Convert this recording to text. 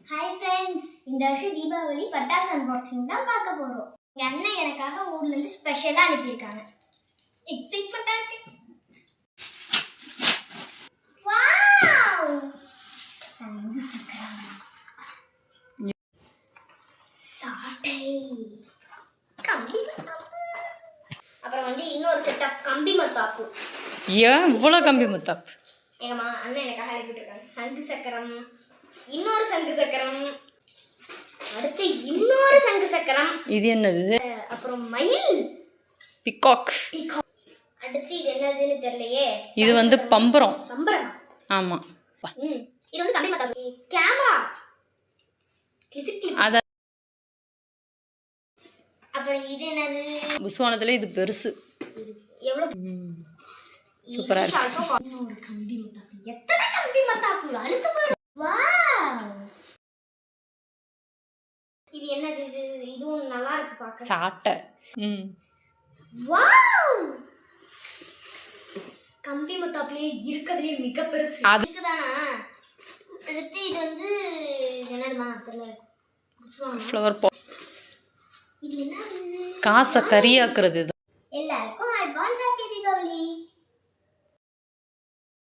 Hi friends, இந்த வருஷம் தீபாவளி பட்டாசு அன்பாக்சிங் தான் பார்க்க போகிறோம். எங்கள் அண்ணன் எனக்காக ஊர்லேருந்து ஸ்பெஷலாக அனுப்பியிருக்காங்க. எக்ஸைட்மெண்ட்டாக இருக்கு. வாவ்! சங்கு சக்கரம், சாட்டை, கம்பி மத்தாப்பு, அப்புறம் இன்னொரு செட் ஆஃப் கம்பி மத்தாப்பு. ஏன் இவ்வளோ கம்பி மத்தாப்பு? எங்கள் அண்ணன் எனக்காக அனுப்பிட்டுருக்காங்க. சங்கு சக்கரம், இன்னொரு சங்கு சக்கரம், அடுத்து இன்னொரு சங்கு சக்கரம். இது என்னது? அப்புறம் மயில், பிகாக். அடுத்து இது என்னதுன்னு தெரியலையே. இது பம்பரம். பம்பரம், ஆமா. இது கம்பி மத்தாப்பு. கேமரா, அத. அப்புறம் இது என்னது? புஸ்வானத்துல இது பெருசு. எவ்வளவு சூப்பரா இருக்கு. இன்னொரு கம்பி மத்தாப்பு. எத்தனை கம்பி மத்தாப்பு? அழுத்து போயிடும். வாவ்! இது என்னது? இதுவும் நல்லா இருக்கு பார்க்க. சாட்டை. வாவ்! கம்பி மத்தாப்புலயே இருக்கதுலயே மிக பெருசு. அதுக்குதானா? அடுத்து இது என்னதுமா தெரியல. Flower pot. இது என்னது? காசை கரியாக்குறது. எல்லாருக்கும் அட்வான்ஸ் ஹாப்பி தீபாவளி.